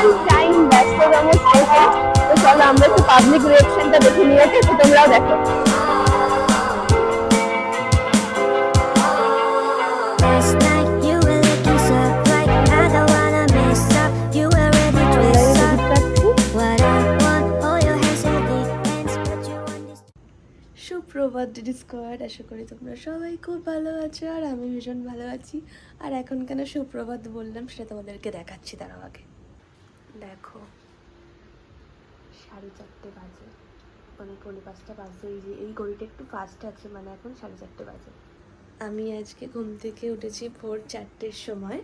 Real time ব্যস্ততম station. তো চলো আমরা একটু পাবলিক রিয়াকশনটা দেখে নিয়ে তো তোমরাও দেখো। সুপ্রভাত ডিডি স্কোয়াড, আশা করি তোমরা সবাই খুব ভালো আছো আর আমি ভীষণ ভালো আছি। আর এখন কেন সুপ্রভাত বললাম সেটা তোমাদেরকে দেখাচ্ছি, তারাও আগে দেখো 4:30 বাজে, মানে 4:45 বাজে। এই যে এই ঘড়িটা একটু ফাস্ট আছে, মানে এখন 4:30 বাজে। আমি আজকে ঘুম থেকে উঠেছি ভোর 4টের সময়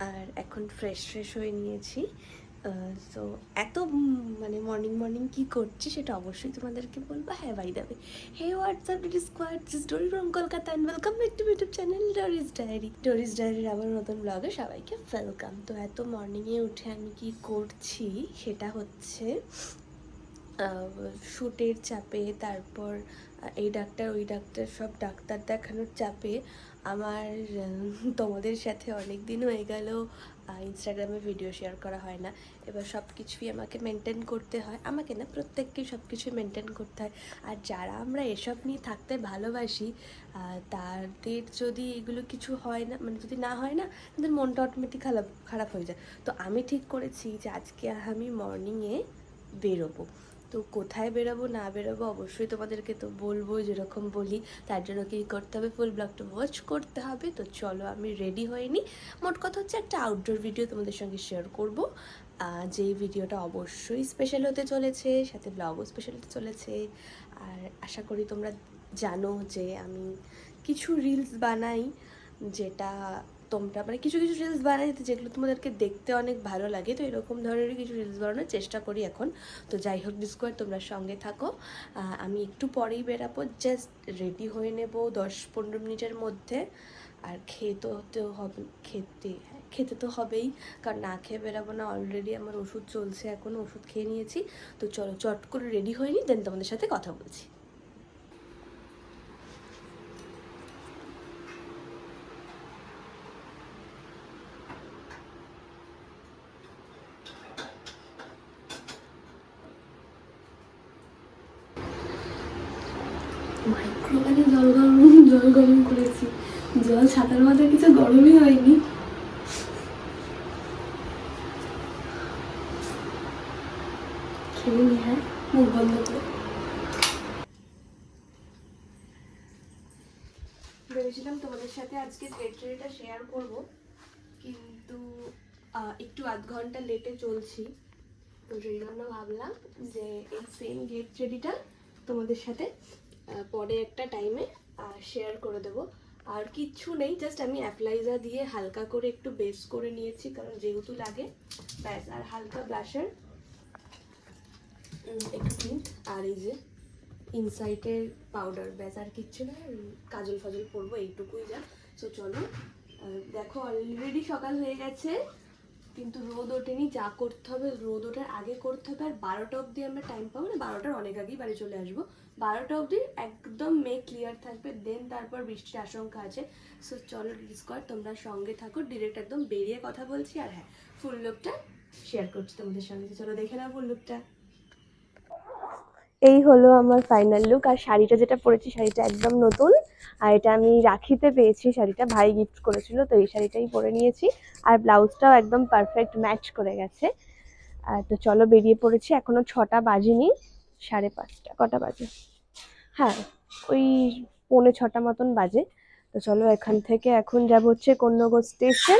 আর এখন ফ্রেশ হয়ে নিয়েছি। সো এত মানে মর্নিং কি করছি সেটা অবশ্যই তোমাদেরকে বলবো। হ্যাঁ by the way, hey what's up DD squad, this Dori from Kolkata and welcome back to YouTube channel Doris ডায়েরির আবার নতুন ব্লগে সবাইকে ওয়েলকাম। তো এত মর্নিংয়ে উঠে আমি কি করছি সেটা হচ্ছে শ্যুটের চাপে, তারপর এই ডাক্তার ওই ডাক্তার সব ডাক্তার দেখানোর চাপে আমার তোমাদের সাথে অনেক দিন হয়ে গেল ইনস্টাগ্রামে ভিডিও শেয়ার করা হয় না। এবার সব কিছুই আমাকে মেনটেন করতে হয়, আমাকে না প্রত্যেককেই সব কিছুই মেনটেন করতে হয়। আর যারা আমরা এসব নিয়ে থাকতে ভালোবাসি তাদের যদি এগুলো কিছু হয় না, মানে যদি না হয় না, তাদের মনটা অটোমেটিক খারাপ হয়ে যায়। তো আমি ঠিক করেছি যে আজকে আমি মর্নিংয়ে বেরোবো। তো কোথায় বেরোবো না বেরোবো অবশ্যই তোমাদেরকে তো বলবো, যেরকম বলি। তার জন্য কী করতে হবে, ফুল ব্লগটা ওয়াচ করতে হবে। তো চলো আমি রেডি হয়ে নিই। মোট কথা হচ্ছে একটা আউটডোর ভিডিও তোমাদের সঙ্গে শেয়ার করব, যেই ভিডিওটা অবশ্যই স্পেশাল হতে চলেছে, সাথে ব্লগও স্পেশাল হতে চলেছে। আর আশা করি তোমরা জানো যে আমি কিছু রিলস বানাই, যেটা তোমরা মানে কিছু রিলস বানাই যেগুলো তোমাদেরকে দেখতে অনেক ভালো লাগে। তো এরকম ধরনের কিছু রিলস বানানোর চেষ্টা করি এখন। তো যাই হোক ডিসকোয়ার, তোমরা সঙ্গে থাকো। আমি একটু পরেই বেরাবো, জাস্ট রেডি হয়ে নেব 10-15 মিনিটের মধ্যে। আর খেতে তো হবেই, কারণ না খেয়ে বেরাবো না। অলরেডি আমার ওষুধ চলছে, এখন ওষুধ খেয়ে নিয়েছি। তো চলো চট করে রেডি হয়ে নিই, দেন তোমাদের সাথে কথা বলছি। মাইক্রোওভেনে জল গরম করেছি, জল ছাতার মাথায় কিছু গরমই হয়নি। খেয়ে নি, হ্যাঁ মুখ বন্ধ করে। ভেবেছিলাম তোমাদের সাথে আজকে গেট রেডিটা শেয়ার করব, কিন্তু একটু আধ ঘন্টা লেটে চলছি। তো সেই জন্য ভাবলাম যে এই সেম গেট রেডিটা তোমাদের সাথে পরে একটা টাইমে শেয়ার করে দেবো। আর কিচ্ছু নেই, জাস্ট আমি অ্যাপ্লাইজার দিয়ে হালকা করে একটু বেস করে নিয়েছি, কারণ যেহেতু লাগে ব্যাস। আর হালকা ব্লাশার একটু, আর এই যে ইনসাইটের পাউডার, ব্যাস আর কিচ্ছু না। কাজল ফাজল পরবো, এইটুকুই যা। তো চলো, দেখো অলরেডি সকাল হয়ে গেছে কিন্তু রোদ ওঠেনি। যা করতে হবে রোদ ওঠার আগে করতে হবে। আর 12টা অবধি আমরা টাইম পাবো না, 12টার অনেক আগেই বাড়ি চলে আসবো। 12টা অবধি একদম মেঘ ক্লিয়ার থাকবে, দেন তারপর বৃষ্টির আশঙ্কা আছে। সো চলো ডিসকভার, তোমরা সঙ্গে থাকো, ডিরেক্ট একদম বেরিয়ে কথা বলছি। আর হ্যাঁ, ফুল লুকটা শেয়ার করছি তোমাদের সঙ্গে। চলো দেখে নাও ফুল লুকটা। এই হলো আমার ফাইনাল লুক। আর শাড়িটা যেটা পরেছি, শাড়িটা একদম নতুন। আর এটা আমি রাখিতে পেয়েছি, শাড়িটা ভাই গিফট করেছিল, তো এই শাড়িটাই পরে নিয়েছি। আর ব্লাউজটাও একদম পারফেক্ট ম্যাচ করে গেছে। আর তো চলো বেরিয়ে পড়েছি, এখনো 6টা বাজেনি, 5:30 কটা বাজে, হ্যাঁ ওই 5:45 মতন বাজে। তো চলো এখান থেকে এখন যাব হচ্ছে কোন্নগর স্টেশন,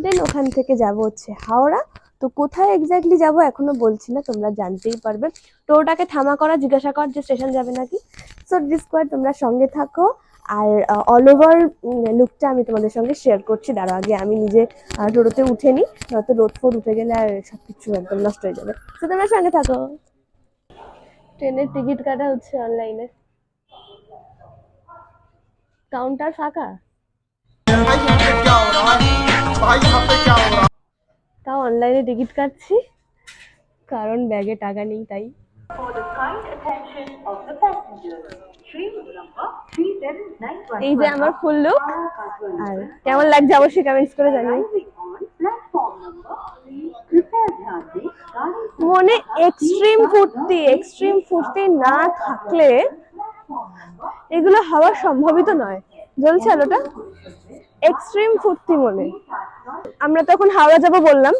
দেন ওখান থেকে যাব হচ্ছে হাওড়া। তো কোথায় এক্স্যাক্টলি যাব এখনো বলছি না, তোমরা জানতেই পারবে। টোটোটাকে থামা করা জিজ্ঞাসা কর যে স্টেশন যাবে নাকি। সো ডিসকভার, তোমরা সঙ্গে থাকো। আর অল ওভার লুকটা আমি তোমাদের সঙ্গে শেয়ার করছি। দাঁড়া আগে আমি নিজে টোটোতে উঠে নিই, নয়তো রোদ ফোদ উঠে গেলে আর সবকিছু একদম নষ্ট হয়ে যাবে। তো তোমরা সঙ্গে থাকো। ট্রেনের টিকিট কাটা হচ্ছে অনলাইনে, কাউন্টার ফাঁকা, তাও অনলাইনে টিকিট কাটছি, কারণ ব্যাগে টাকা নেই তাই। এই যে আমার ফুল লুক। আর কেমন লাগছে অবশ্যই কমেন্টস করে জানিও। মনে এক্সট্রিম ফুর্তি না থাকলে এগুলো হওয়া সম্ভবই তো নয়। জ্বলছে আলোটা, এক্সট্রিম ফুর্তি মনে। আমরা তখন হাওড়া যাব বললাম,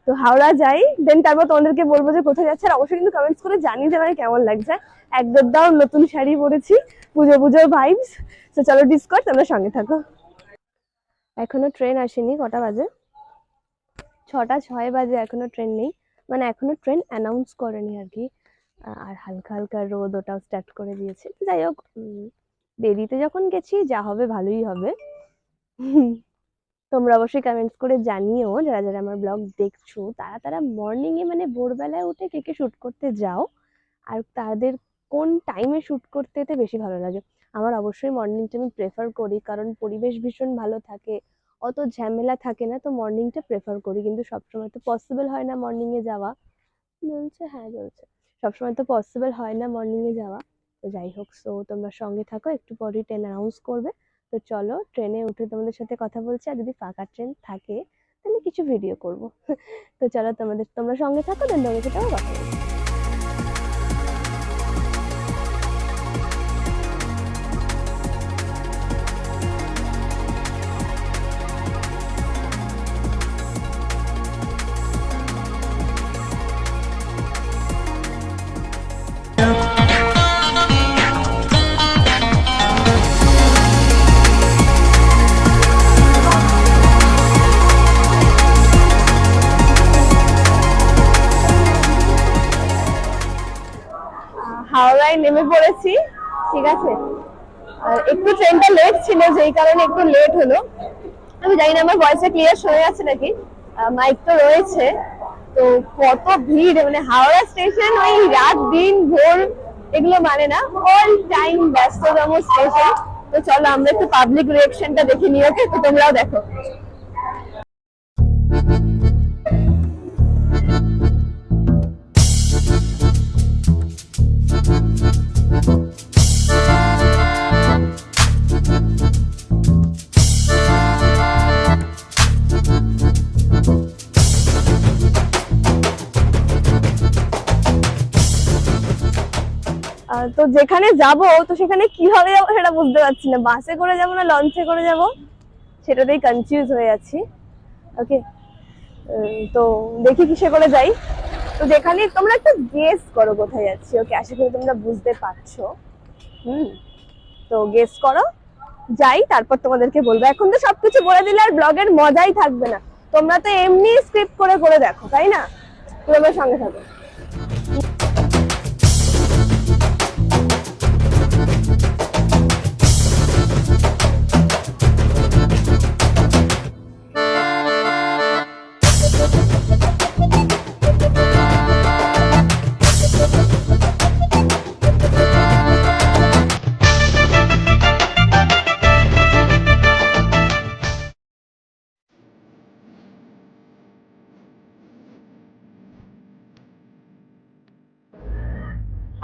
তো হাওড়া যাই, দেন তারপর তোমাদেরকে বলবো যে কোথায় যাচ্ছে। আর অবশ্যই কিন্তু কমেন্টস করে জানিয়ে যে আমাকে কেমন লাগছে। একদম দাও নতুন শাড়ি পরেছি, পুজো পুজো ভাইবস। তো চলো ডিসকর্ড, তোমরা সঙ্গে থাকো। এখনো ট্রেন আসেনি, কটা বাজে? 6:06 বাজে, এখনো ট্রেন নেই। মানে এখনো ট্রেন অ্যানাউন্স করেনি আর কি। আর হালকা হালকা রোদ ওটাও স্টার্ট করে দিয়েছে। যাই হোক, দেরিতে যখন গেছি যা হবে ভালোই হবে। তোমরা অবশ্যই কমেন্টস করে জানিও, যারা যারা আমার ব্লগ দেখছো তারা তারা মর্নিং এ মানে ভোরবেলায় উঠে কে কে শুট করতে যাও, আর তাদের কোন টাইমে শুট করতে যেতে বেশি ভালো লাগে। আমার অবশ্যই মর্নিংটা আমি প্রেফার করি, কারণ পরিবেশ ভীষণ ভালো থাকে, অত ঝামেলা থাকে না, তো মর্নিংটা প্রেফার করি। কিন্তু সবসময় তো পসিবল হয় না মর্নিং এ যাওয়া। বলছে হ্যাঁ বলছে, সবসময় তো পসিবল হয় না মর্নিং এ যাওয়া। তো যাই হোক, সো তোমরা সঙ্গে থাকো, একটু পরে ট্রেন অ্যানাউন্স করবে। তো চলো ট্রেনে উঠে তোমাদের সাথে কথা বলছি, আর যদি ফাঁকা ট্রেন থাকে তাহলে কিছু ভিডিও করব। তো চলো তোমরা সঙ্গে থাকো, দেন তোমাদের সাথে আমার কথা বলছি। হাওড়ায় নেমে পড়েছি, ঠিক আছে। আর একটু ট্রেনটা লেট ছিল, যেই কারণে একটু লেট হলো। আমি জানি না আমার ভয়েসটা ক্লিয়ার শোনা যাচ্ছে নাকি, মাইক তো রয়েছে। তো কত ভিড়, মানে হাওড়া স্টেশন ওই রাত দিন ভোর এগুলো মানে না, অল টাইম ব্যস্ততম স্টেশন। তো চলো আমরা একটু পাবলিক রিয়েকশনটা দেখে নিই, ওকে? তো তোমরাও দেখো। তো যেখানে যাব, তো সেখানে কিভাবে যাবো সেটা বুঝতে পারছি না। বাসে করে যাবো না লঞ্চে করে যাব, সেটাতেই কনফিউজ হয়ে যাচ্ছি। ওকে, তো দেখি কিসে করে যাই। তো যেখানে তোমরা একটু গেস করো কোথায় যাচ্ছি, ওকে? আশা করি তোমরা বুঝতে পারছো। তো গেস করো, যাই তারপর তোমাদেরকে বলবো। এখন তো সবকিছু বলে দিলে আর ব্লগের মজাই থাকবে না। তোমরা তো এমনি স্ক্রিপ্ট করে করে দেখো, তাই না? তোমরা সঙ্গে থাকো।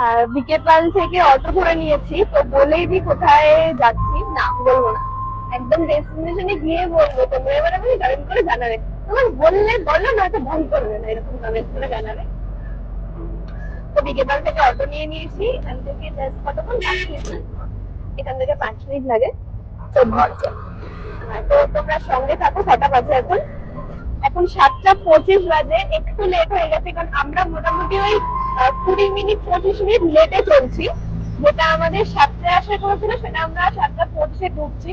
আর বিকেপাল থেকে অটো ধরে নিয়েছি, তো বলেই দি কোথায় যাচ্ছি। না বলবো না, একদম ডেস্টিনেশনে গিয়ে বলবো। তোমরা এবার আমি কমেন্ট করে জানাবে। তোমার বললে বলো, নয়তো ভুল করবে না, এরকম কমেন্ট করে জানাবে। তো বিকেপাল থেকে অটো নিয়ে নিয়েছি, এখান থেকে জাস্ট কতক্ষণ? 5 মিনিট, এখান থেকে 5 মিনিট লাগে। তো তো তোমরা সঙ্গে থাকো। কটা বাজে এখন? এখন 7:25 বাজে। একটু লেট হয়ে গেছে, কারণ আমরা মোটামুটি ওই 20 মিনিট 25 মিনিট লেটে চলছি। যেটা আমাদের 7টায় আসার কথা ছিল, সেটা আমরা 7:25-এ ঢুকছি।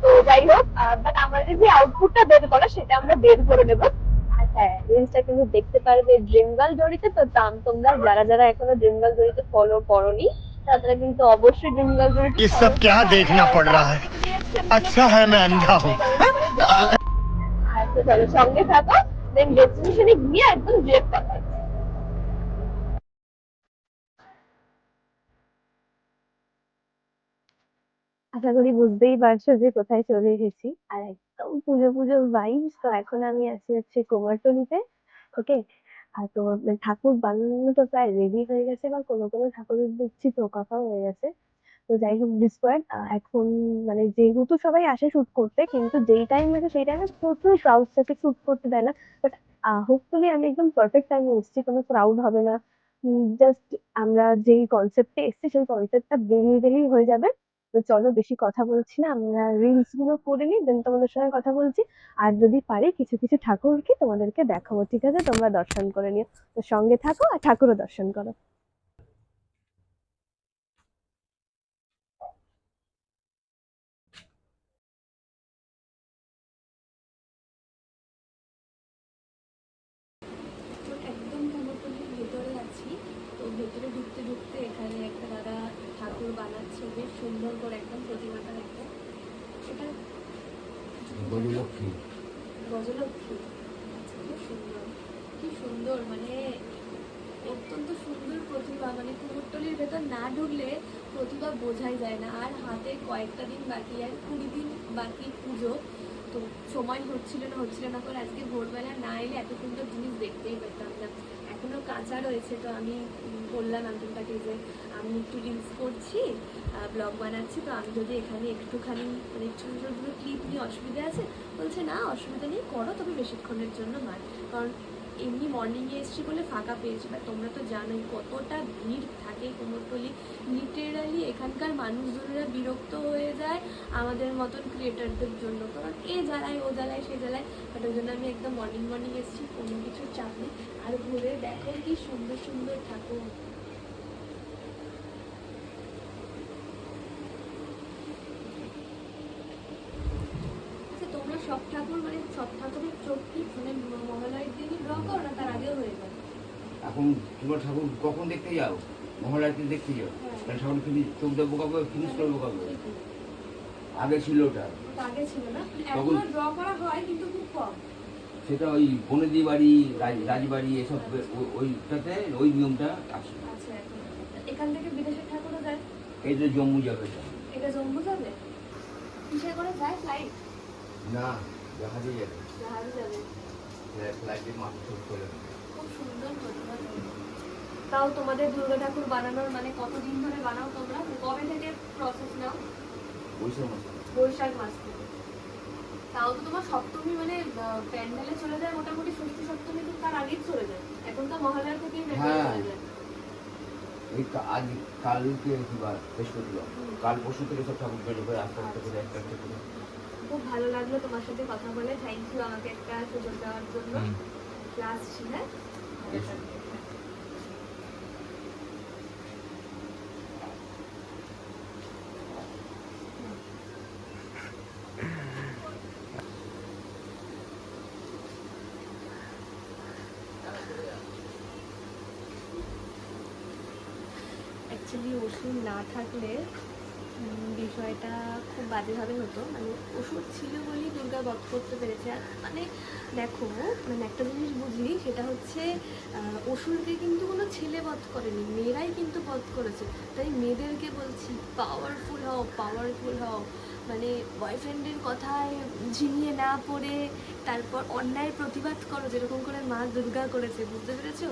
তো যাই হোক, বাট আমাদের যে আউটপুটটা বের করা, সেটা আমরা বের করে নেবো। আর হ্যাঁ, রিলসটা কিন্তু দেখতে পারবে ড্রিম গার্ল জড়িতে। তো তোমরা যারা যারা এখনো ড্রিম গার্ল জড়িতে ফলো করোনি, তারা কিন্তু অবশ্যই ড্রিম গার্ল জড়িতে ये सब क्या देखना पड़ रहा है। अच्छा है मैं अंधा हूँ। আচ্ছা চলো সঙ্গে থাকো, দেন ডেস্টিনেশনে গিয়ে একদম ডিরেক্ট কথা হচ্ছে। আশা করি বুঝতেই পারছো যে কোথায় চলে এসেছি। আর একদম পুজো পুজো ভাইবস। তো এখন আমি আছি হচ্ছে কুমারটুলিতে, ওকে। আর তো ঠাকুর বানানো তো প্রায় রেডি হয়ে গেছে, বা কোনো কোনো ঠাকুরের দেখছি প্রকাশও হয়ে গেছে। তো যাই হোক ডিসকোয়ার্ড এখন মানে যেহেতু সবাই আসে শুট করতে, কিন্তু যেই টাইম আছে সেই টাইমে প্রচুর ক্রাউড থাকে, শুট করতে দেয় না। বাট হোপফুলি আমি একদম পারফেক্ট টাইমে এসেছি, কোনো ক্রাউড হবে না। জাস্ট আমরা যেই কনসেপ্টে এসেছি সেই কনসেপ্টটা বেরিয়ে গেলেই হয়ে যাবে। তো চলো বেশি কথা বলছি না, আমরা রিলস গুলো করে নিই, দেন তোমাদের সঙ্গে কথা বলছি। আর যদি পারি কিছু কিছু ঠাকুরকে তোমাদেরকে দেখাবো, ঠিক আছে? তোমরা দর্শন করে নিও। তো সঙ্গে থাকো আর ঠাকুরও দর্শন করো। এখন একদম কুমোরটুলির ভেতরে আছি। তো ভেতরে ঢুকতে ঢুকতে এখানে একটা দাদা ঠাকুর বানাচ্ছে, বেশ সুন্দর করে একদম প্রতিমাটা একদম। এটা গজলক্ষ্মী। গজলক্ষ্মী। আচ্ছা, খুব সুন্দর, কি সুন্দর, মানে অত্যন্ত সুন্দর প্রতিভা। মানে কুমোরটুলির ভেতর না ঢুকলে প্রতিভা বোঝাই যায় না। আর হাতে কয়েকটা দিন বাকি, আর 20 দিন বাকি পুজো। তো সময় হচ্ছিল না করে আজকে ভোরবেলা না এলে এত সুন্দর জিনিস দেখতেই পেতাম না। এখনো কাঁচা রয়েছে। তো আমি বললাম একজনটাকে যে আমি একটু রিলস করছি, ব্লগ বানাচ্ছি, তো আমি যদি এখানে একটুখানি মানে ছোটো ছোটো ক্লিপ নিয়ে অসুবিধা আছে? বলছে না, অসুবিধা নেই, করো, তবে বেশিক্ষণের জন্য নয়। কারণ এমনি মর্নিংয়ে এসছি বলে ফাঁকা পেয়েছি, বা তোমরা তো জানোই কতটা ভিড় থাকে কুমোরটুলি। লিটারালি এখানকার মানুষজনেরা বিরক্ত হয়ে যায় আমাদের মতন ক্রিয়েটারদের জন্য, কারণ এ জ্বালায় ও জ্বালায় সে জ্বালায়। বাট ওই জন্য আমি একদম মর্নিং এসেছি, কোনো কিছুর চাপ নেই। আর ঘুরে দেখো কি সুন্দর সুন্দর ঠাকুর। আচ্ছা, তোমরা সব ঠাকুর মানে সব ঠাকুরের চোখ কি মানে মহালয়ের দিনই ড্র করো না তার আগেও হয়ে যায়? এখন তোমার ঠাকুর কখন দেখতে যাও? মহালয়াতে দেখতে যাও, তাহলে ঠাকুর ফিনিশ চোখ দেবো কবে, ফিনিশ করবো কবে? আগে ছিল ওটা, ওটা আগে ছিল না, তখন এখনো ড্র করা হয় কিন্তু খুব কম। সেটা ওই বনেদি বাড়ি, রাজবাড়ি এসব ওইটাতে ওই নিয়মটা আছে। আচ্ছা, এখান থেকে বিদেশের ঠাকুরও যায়? এই যে জম্মু যাবে এটা জম্মু যাবে? কিসে করে যায়? ফ্লাইট? না, জাহাজে যাবে, জাহাজে যাবে। ফ্লাইটে মাথা চোখ করে। খুব সুন্দর প্রতিভা। তাও তোমাদের দুর্গা ঠাকুর বানানোর মানে কতদিন ধরে বানাও তোমরা? কবে থেকে প্রসেস নাও? বৈশাখ মাসে। বৈশাখ মাস থেকে। তাও তো তোমার সপ্তমী মানে প্যান্ডেলে চলে যায় মোটামুটি, ষষ্ঠী সপ্তমী তো তার আগেই চলে যায়। এখন তো মহালয়া থেকেই প্যান্ডেলে হ্যাঁ। চলে যায়। এই আজ কালকে কি বার? বৃহস্পতিবার। কাল পরশু থেকে সব ঠাকুর বেরোবে আস্তে আস্তে করে, একটা একটা করে। খুব ভালো লাগলো তোমার সাথে কথা বলে। থ্যাংক ইউ আমাকে একটা সুযোগ দেওয়ার জন্য। ক্লাস ছিল। অ্যাকচুয়ালি ওষুধ না থাকলে বিষয়টা খুব বাজেভাবে হতো। মানে ওষুধ ছিল বলেই দুর্গা বধ করতে পেরেছে। আর মানে দেখো, মানে একটা জিনিস বুঝি, সেটা হচ্ছে অসুরকে কিন্তু কোনো ছেলে বধ করেনি, মেয়েরাই কিন্তু বধ করেছে। তাই মেয়েদেরকে বলছি, পাওয়ারফুল হও, পাওয়ারফুল হও। মানে বয়ফ্রেন্ডের কথায় ঝিমিয়ে না পড়ে তারপর অন্যায়ের প্রতিবাদ করো, যেরকম করে মা দুর্গা করেছে। বুঝতে পেরেছো?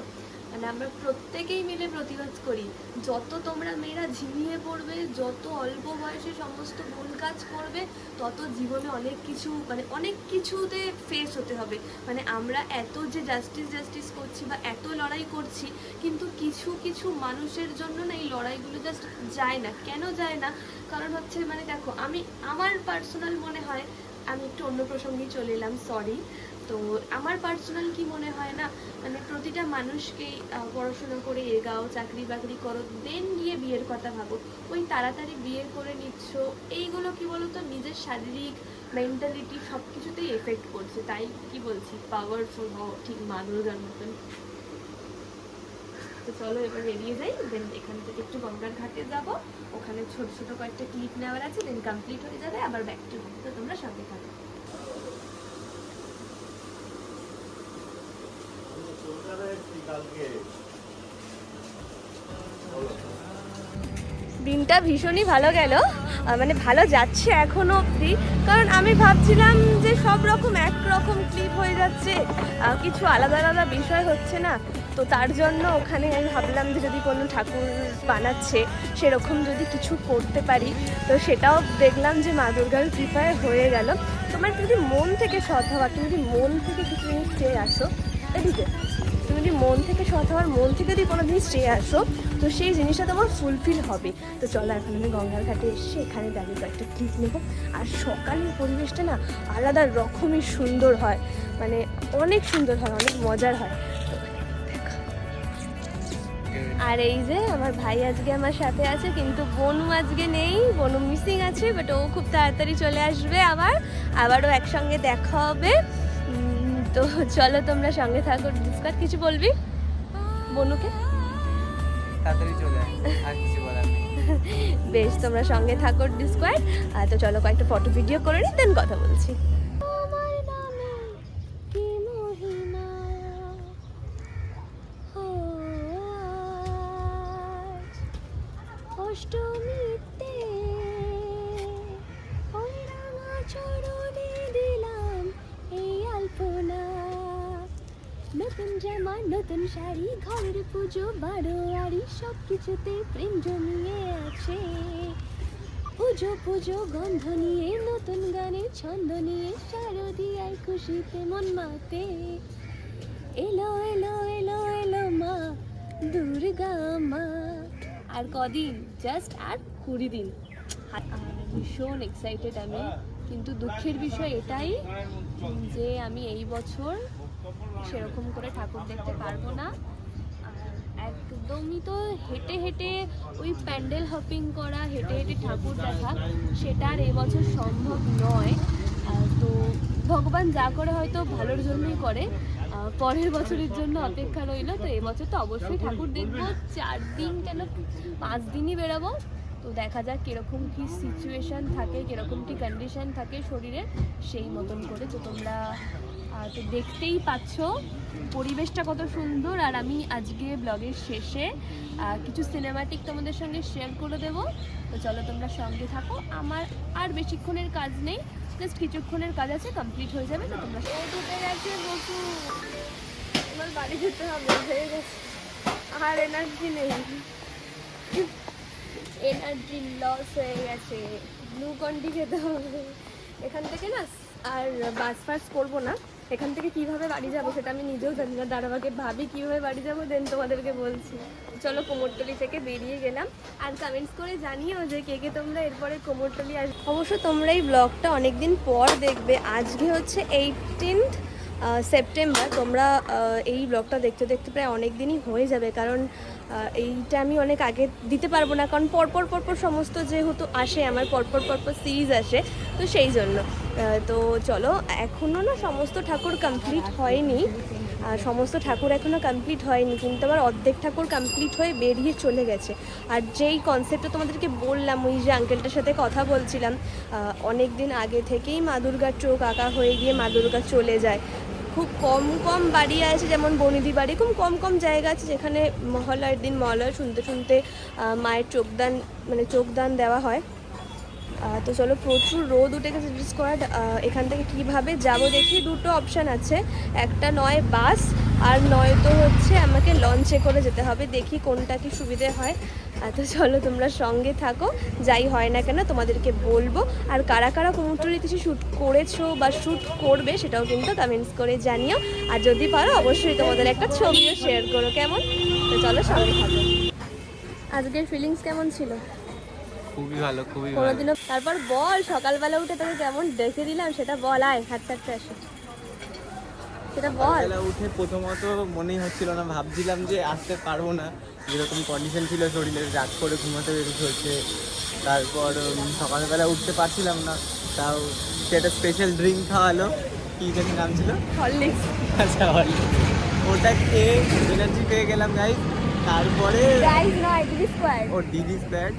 মানে আমরা প্রত্যেকেই মিলে প্রতিবাদ করি। যত তোমরা মেয়েরা ঝিমিয়ে পড়বে, যত অল্প বয়সে সমস্ত ভুল কাজ করবে, তত জীবনে অনেক কিছু মানে অনেক কিছুতে ফেস হতে হবে। মানে আমরা এত যে জাস্টিস করছি বা এত লড়াই করছি, কিন্তু কিছু কিছু মানুষের জন্য না এই লড়াইগুলো জাস্ট যায় না। কেন যায় না? কারণ হচ্ছে মানে দেখো, আমার পার্সোনাল মনে হয়, আমি একটু অন্য প্রসঙ্গেই চলে এলাম, সরি। তো আমার পার্সোনাল কি মনে হয় না, মানে প্রতিটা মানুষকেই পড়াশোনা করে এগাও, চাকরি বাকরি করো, দেন গিয়ে বিয়ের কথা ভাবো। ওই তাড়াতাড়ি বিয়ে করে নিচ্ছ, এইগুলো কি বলতো নিজের শারীরিক মেন্টালিটি সব কিছুতেই এফেক্ট করছে। তাই কি বলছি, পাওয়ারফুল হও, ঠিক মা দুর্গার মতন। তো চলো এবার বেরিয়ে যাই, দেন এখান থেকে একটু গঙ্গার ঘাটে যাব, ওখানে ছোট ছোট কয়েকটা ক্লিপ নেওয়ার আছে, দেন কমপ্লিট হয়ে যাবে, আবার ব্যাক টু হোম। তো তোমরা সাথে থাকো। দিনটা ভীষণই ভালো গেল, মানে ভালো যাচ্ছে এখনো অবধি। কারণ আমি ভাবছিলাম যে সব রকম একরকম ক্লিপ হয়ে যাচ্ছে, কিছু আলাদা আলাদা বিষয় হচ্ছে না, তো তার জন্য ওখানে আমি ভাবলাম যে যদি কোনো ঠাকুর বানাচ্ছে সেরকম যদি কিছু করতে পারি, তো সেটাও দেখলাম যে মা দুর্গার কৃপায় হয়ে গেল। তোমার যদি মন থেকে সৎ হওয়া, তুমি যদি মন থেকে কিছু জিনিস চেয়ে আসো, এদিকে তুমি যদি মন থেকে সৎ হওয়ার, মন থেকে যদি কোনো জিনিস চেয়ে আসো, তো সেই জিনিসটা তোমার ফুলফিল হবে। তো চলো এখন আমি গঙ্গার ঘাটে এসে এখানে দাঁড়িয়ে কয়েকটা ক্লিপ নেবো। আর সকালের পরিবেশটা না আলাদা রকমই সুন্দর হয়, মানে অনেক সুন্দর হয়, অনেক মজার হয়। তো দেখো, আর এই যে আমার ভাই আজকে আমার সাথে আছে, কিন্তু বনু আজকে নেই, বনু মিসিং আছে, বাট ও খুব তাড়াতাড়ি চলে আসবে, আবারও একসঙ্গে দেখা হবে। তো চলো তোমরা সঙ্গে থাকো। ডিসকাস কিছু বলবি বনুকে? তাড়াতাড়ি চলে আয়, আর কিছু বলার নেই। বেশ, তোমরা সঙ্গে থাকো ডিসকোয়ার। তো চলো কয়েকটা ফটো ভিডিও করে নিই, দেন কথা বলছি। অষ্টমীতে ওই রাঙা চরণে দিলাম এই আলপনা, নতুন জামা নতুন শাড়ি ঘরের পুজো বারোয়ারি সব কিছুতে প্রেম জমিয়ে আছে। পুজো পুজো গন্ধ নিয়ে নতুন গানের ছন্দ নিয়ে শারদিয়ায় খুশিতে মন মাতে। এলো এলো এলো এলো মা দুর্গা মা। আর কদিন, জাস্ট আর 20 দিন। আর ভীষণ এক্সাইটেড আমি, কিন্তু দুঃখের বিষয় এটাই যে আমি এই বছর সেরকম করে ঠাকুর দেখতে পারবো না। আর একদমই তো হেঁটে হেঁটে ওই প্যান্ডেল হপিং করা, হেঁটে হেঁটে ঠাকুর দেখা, সেটা আর এবছর সম্ভব নয়। তো ভগবান যা করে হয়তো ভালোর জন্যই করে, পরের বছরের জন্য অপেক্ষা রইল। তো এবছর তো অবশ্যই ঠাকুর দেখবো, 4 দিন কেন 5 দিনই বেরোবো। তো দেখা যাক কীরকম কী সিচুয়েশান থাকে, কীরকম কী কন্ডিশন থাকে শরীরে, সেই মতন করে। তো তোমরা তো দেখতেই পাচ্ছ পরিবেশটা কত সুন্দর। আর আমি আজকে ব্লগের শেষে কিছু সিনেমাটিক তোমাদের সঙ্গে শেয়ার করে দেবো। তো চলো তোমরা সঙ্গে থাকো। আমার আর বেশিক্ষণের কাজ নেই, জাস্ট কিছুক্ষণের কাজ আছে, কমপ্লিট হয়ে যাবে। তো তোমরা উঠে গেছে বসু, আমার বাড়ি যেতে হবে, হয়ে গেছে, আর এনার্জি নেই, এনার্জি লস হয়ে গেছে, গ্লুকন্ডি খেতে হবে। এখান থেকে না আর বাস ফাস করবো না, এখান থেকে কিভাবে বাড়ি যাবো সেটা আমি নিজেও জানি না, দাঁড়াবাকে ভাবি কিভাবে বাড়ি যাবো, দেন তোমাদেরকে বলছি। চলো কুমোরটুলি থেকে বেরিয়ে গেলাম। আর কমেন্টস করে জানিও যে কে কে তোমরা এরপরে কুমোরটুলি আসবে। অবশ্য তোমরা এই ব্লগটা অনেকদিন পর দেখবে, আজকে হচ্ছে 18th সেপ্টেম্বর। তোমরা এই ব্লগটা দেখতে দেখতে প্রায় অনেক দিনই হয়ে যাবে, কারণ এইটা আমি অনেক আগে দিতে পারবো না, কারণ পরপর সমস্ত যেহেতু আসে, আমার পরপর সিরিজ আসে, তো সেই জন্য। তো চলো, এখনও না সমস্ত ঠাকুর কমপ্লিট হয়নি, সমস্ত ঠাকুর এখনও কমপ্লিট হয়নি, কিন্তু আমার অর্ধেক ঠাকুর কমপ্লিট হয়ে বেরিয়ে চলে গেছে। আর যেই কনসেপ্টটা তোমাদেরকে বললাম, ওই যে আঙ্কেলটার সাথে কথা বলছিলাম, অনেক দিন আগে থেকেই মা দুর্গার চোখ আঁকা হয়ে গিয়ে মা দুর্গা চলে যায়। খুব কম বাড়ি আছে, যেমন বনিদি বাড়ি, খুব কম জায়গা আছে যেখানে মহালয়ার দিন মহালয়া শুনতে মায়ের চোখদান দেওয়া হয়। তো চলো, প্রচুর রোদ উঠে গেছে স্কোয়াড। এখান থেকে কিভাবে যাব দেখি, দুটো অপশান আছে, একটা নয় বাস, আর নয়তো হচ্ছে আমাকে লঞ্চে করে যেতে হবে, দেখি কোনটা কি সুবিধে হয়। তো চলো তোমরা সঙ্গে থাকো, যাই হয় না কেন তোমাদেরকে বলবো। আর কারা কারা কুমোরটুলি কিছু শ্যুট করেছো বা শ্যুট করবে সেটাও কিন্তু কমেন্টস করে জানিও। আর যদি পারো অবশ্যই তোমাদের একটা ছবিও শেয়ার করো, কেমন? তো চলো সঙ্গে থাকো। আজকের ফিলিংস কেমন ছিল? খুবই ভালো, খুবই ভালো। কোনোদিনও। তারপর বল, সকালবেলা উঠে তোকে কেমন ডেকে দিলাম সেটা বল, আয় হাঁটতে আসে সেটা বল। সকালবেলা উঠে প্রথমত মনেই হচ্ছিল না, ভাবছিলাম যে আসতে পারবো না, যেরকম কন্ডিশন ছিল শরীরের, রাত করে ঘুমাতে বেরোতে হচ্ছে। তারপর সকালবেলা উঠতে পারছিলাম না, তাও সেটা স্পেশাল ড্রিঙ্ক খাওয়ালো, কী যেন নাম ছিল, হরলিক্স। আচ্ছা হরলিক্স, ওটা খেয়ে এনার্জি পেয়ে গেলাম গাইস। তারপরে গাইস নয়, দিদি স্কোয়াড, ও দিদি স্প্যাড,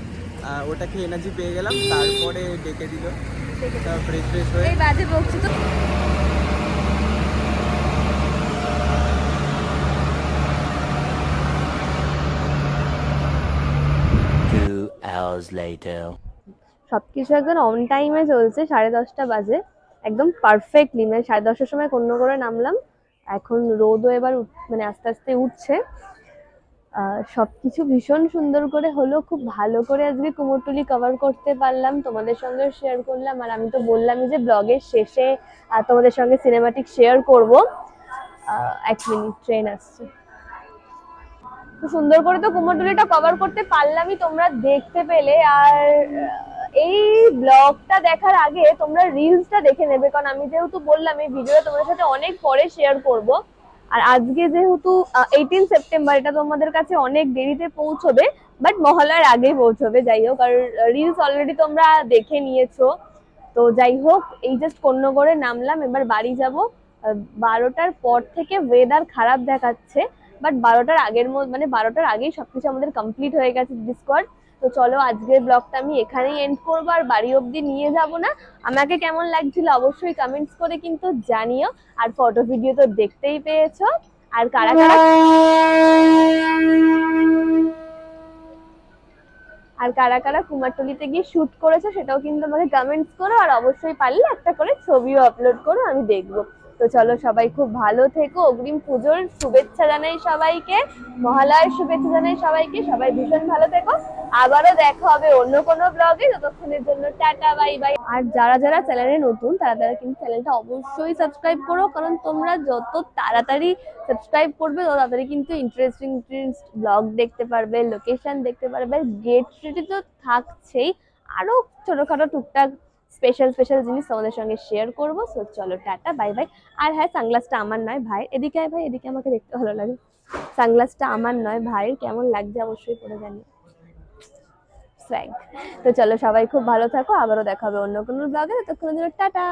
ওটা খেয়ে এনার্জি পেয়ে গেলাম। তারপরে ডেকে দিল, ফ্রেশ হয়ে এই বাজে বকছি তো। 2 hours later. সব কিছু একদম অন টাইমে চলছে, 10:30 বাজে। একদম পারফেক্টলি, মানে 10:30-এর সময় কন্যগড়ে নামলাম, এখন রোদও এবার মানে আস্তে আস্তে উঠছে। সবকিছু ভীষণ সুন্দর করে হলো, খুব ভালো করে আজকে কুমোরটুলি কভার করতে পারলাম, তোমাদের সঙ্গে শেয়ার করলাম। আর আমি তো বললামই যে ব্লগের শেষে তোমাদের সঙ্গে সিনেমাটিক শেয়ার করব। 1 মিনিট, ট্রেন আসছে। তো সুন্দর করে তো কুমোরটুলিটা কভার করতে পারলামই, তোমরা দেখতে পেলে। আর এই ব্লগটা দেখার আগে তোমরা রিলসটা দেখে নেবে, কারণ আমি যেহেতু বললাম এই ভিডিওটা তোমাদের সাথে অনেক পরে শেয়ার করব। আর আজকে যেহেতু 18 সেপ্টেম্বর, এটা তোমাদের কাছে অনেক দেরিতে পৌঁছবে, বাট মহালয়ার আগেই পৌঁছবে। যাই হোক, আর রিলস অলরেডি তোমরা দেখে নিয়েছো। তো যাই হোক, এই জাস্ট কন্যগড়ে নামলাম, এবার বাড়ি যাব। 12টার পর থেকে ওয়েদার খারাপ দেখাচ্ছে, বাট 12টার আগের মানে 12টার আগেই সবকিছু আমাদের কমপ্লিট হয়ে গেছে ডিসকর্ড। তো চলো আজকের ব্লগটা আমি এখানেই এন্ড করবো, আর বাড়ি অবধি নিয়ে যাব না। আমাকে কেমন লাগছিল অবশ্যই কমেন্টস করে কিন্তু জানিও। আর ফটো ভিডিও তো দেখতেই পেয়েছো। আর কারা কারা কুমারটুলিতে গিয়ে শুট করেছো সেটাও কিন্তু আমাকে কমেন্টস করো, আর অবশ্যই পারলে একটা করে ছবিও আপলোড করো, আমি দেখবো। তো চলো, সবাই খুব ভালো থেকো, অগ্রিম পুজোর শুভেচ্ছা জানাই সবাইকে, মহালয়ার শুভেচ্ছা জানাই সবাইকে, সবাই ভীষণ ভালো থেকো। আবারও দেখা হবে অন্য কোনো ব্লগে, ততক্ষণের জন্য টাটা, বাই বাই। আর যারা যারা চ্যানেলে নতুন তারা কিন্তু চ্যানেলটা অবশ্যই সাবস্ক্রাইব করো, কারণ তোমরা যত তাড়াতাড়ি সাবস্ক্রাইব করবে তত তাড়াতাড়ি কিন্তু ইন্টারেস্টিং ব্লগ দেখতে পারবে, লোকেশন দেখতে পারবে, গেট রেডি তো থাকছেই, আরো ছোটখাটো টুকটাক স্পেশাল জিনিস তোমাদের সঙ্গে শেয়ার করবো। সো চলো, টাটা, বাই বাই। আর হ্যাঁ, সানগ্লাসটা আমার নয় ভাই, এদিকে আয় ভাই, এদিকে, আমাকে দেখতে ভালো লাগে। সানগ্লাসটা আমার নয় ভাইয়ের, কেমন লাগছে অবশ্যই করে জানি। স্ব্যাগ। তো চলো, সবাই খুব ভালো থাকো, আবারও দেখা হবে অন্য কোনো ব্লগে, ততক্ষণের জন্য টাটা।